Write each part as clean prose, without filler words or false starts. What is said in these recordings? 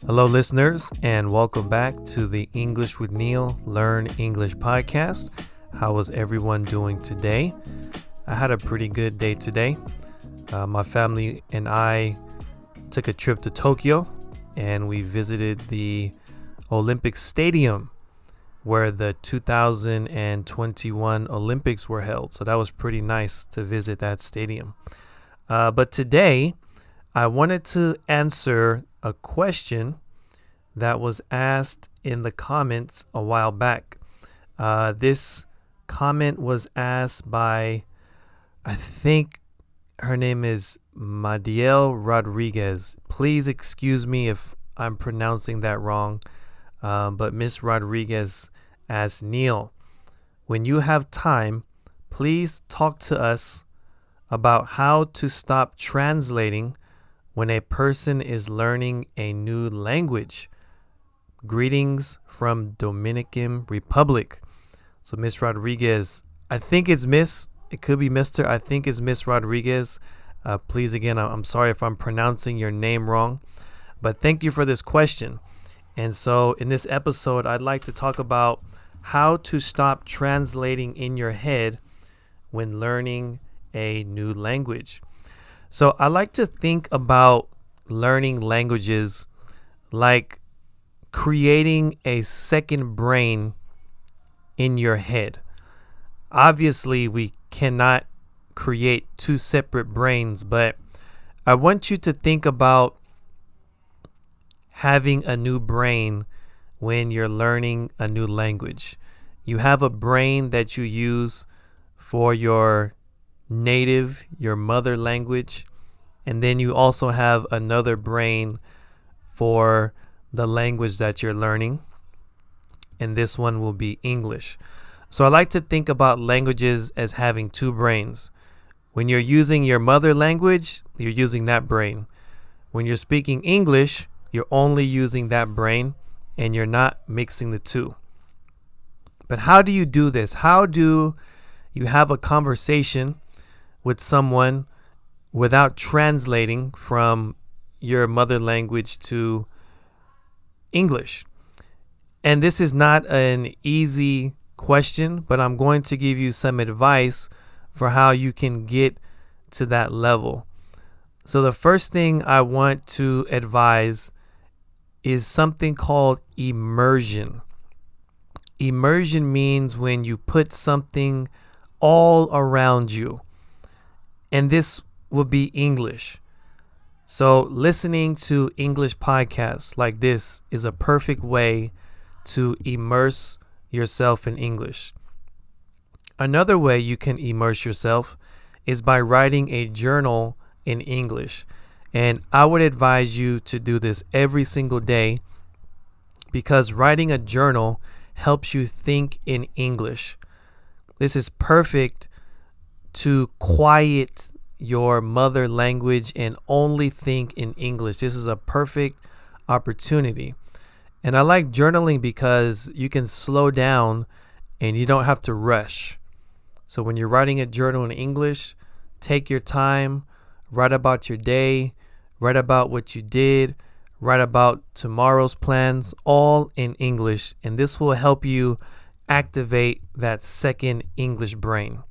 Hello, listeners, and welcome back to the English with Neil Learn English podcast. How was everyone doing today? I had a pretty good day today. My family and I took a trip to Tokyo, and we visited the Olympic Stadium where the 2021 Olympics were held. So that was pretty nice to visit that stadium. But today, I wanted to answer a question that was asked in the comments a while back. This comment was asked by, I think her name is Madiel Rodriguez. Please excuse me if I'm pronouncing that wrong. But Miss Rodriguez asked, Neil, when you have time, please talk to us about how to stop translating when a person is learning a new language. Greetings from Dominican Republic. So Miss Rodriguez, I think it's Miss, it could be Mr. I think it's Miss Rodriguez. Please, again, I'm sorry if I'm pronouncing your name wrong, but thank you for this question. And so in this episode, I'd like to talk about how to stop translating in your head when learning a new language. So I like to think about learning languages like creating a second brain in your head. Obviously, we cannot create two separate brains, but I want you to think about having a new brain when you're learning a new language. You have a brain that you use for your native, your mother language, and then you also have another brain for the language that you're learning, and this one will be English. So I like to think about languages as having two brains. When you're using your mother language, you're using that brain. When you're speaking English, you're only using that brain and you're not mixing the two. But how do you do this? How do you have a conversation with someone without translating from your mother language to English? And this is not an easy question, but I'm going to give you some advice for how you can get to that level. So the first thing I want to advise is something called immersion. Immersion means when you put something all around you. And this would be English. So listening to English podcasts like this is a perfect way to immerse yourself in English. Another way you can immerse yourself is by writing a journal in English. And I would advise you to do this every single day because writing a journal helps you think in English. This is perfect to quiet your mother language and only think in English. This is a perfect opportunity. And I like journaling because you can slow down and you don't have to rush. So when you're writing a journal in English, take your time, write about your day, write about what you did, write about tomorrow's plans, all in English. And this will help you activate that second English brain.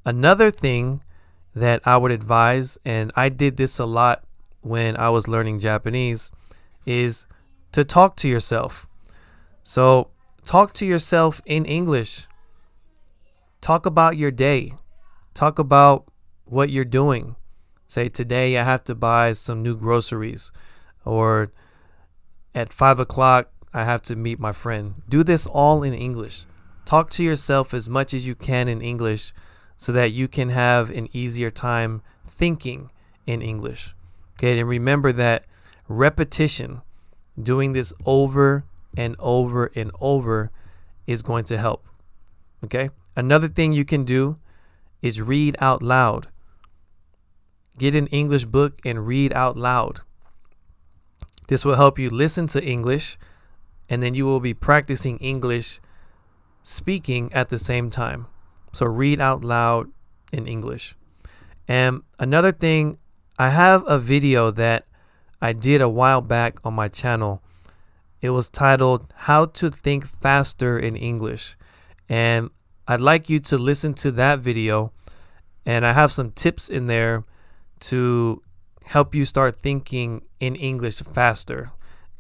Another thing that I would advise, and I did this a lot when I was learning Japanese, is to talk to yourself. So talk to yourself in English. Talk about your day. Talk about what you're doing. Say, today I have to buy some new groceries, or at 5 o'clock I have to meet my friend. Do this all in English. Talk to yourself as much as you can in English so that you can have an easier time thinking in English. Okay, and remember that repetition, doing this over and over and over, is going to help. Okay, another thing you can do is read out loud. Get an English book and read out loud. This will help you listen to English, and then you will be practicing English speaking at the same time. So read out loud in English. And another thing, I have a video that I did a while back on my channel. It was titled How to Think Faster in English. And I'd like you to listen to that video. And I have some tips in there to help you start thinking in English faster.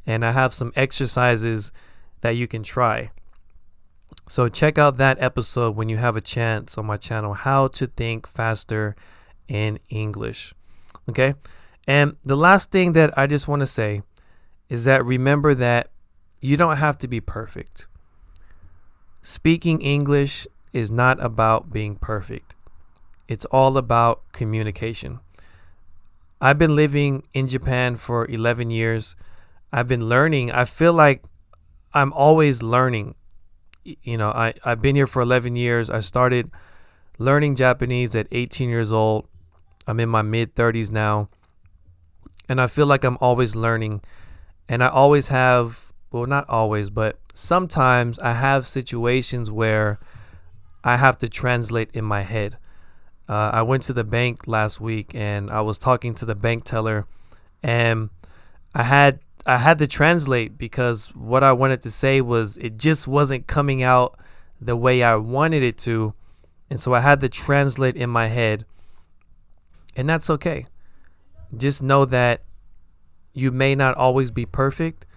And I have some exercises that you can try. So check out that episode when you have a chance on my channel, How to Think Faster in English. Okay? And the last thing that I just want to say is that remember that you don't have to be perfect. Speaking English is not about being perfect. It's all about communication. I've been living in Japan for 11 years. I've been learning. I feel like I'm always learning. You know, I've been here for 11 years. I started learning Japanese at 18 years old. I'm in my mid-30s now. And I feel like I'm always learning. And I always have, well, not always, but sometimes I have situations where I have to translate in my head. I went to the bank last week and I was talking to the bank teller, and I had to translate because what I wanted to say was it just wasn't coming out the way I wanted it to. And so I had to translate in my head, and that's okay. Just know that you may not always be perfect,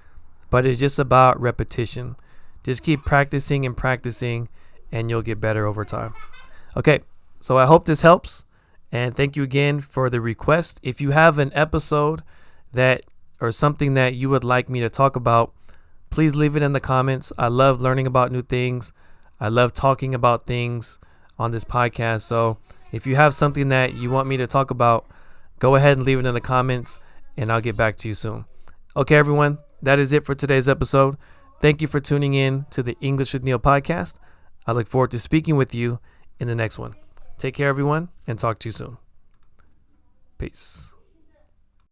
but it's just about repetition. Just keep practicing and practicing, and you'll get better over time. Okay, so I hope this helps, and thank you again for the request. If you have an episode that or something that you would like me to talk about, please leave it in the comments. I love learning about new things. I love talking about things on this podcast. So if you have something that you want me to talk about, go ahead and leave it in the comments, and I'll get back to you soon. Okay, everyone, that is it for today's episode. Thank you for tuning in to the English with Neil podcast. I look forward to speaking with you in the next one. Take care, everyone, and talk to you soon. Peace.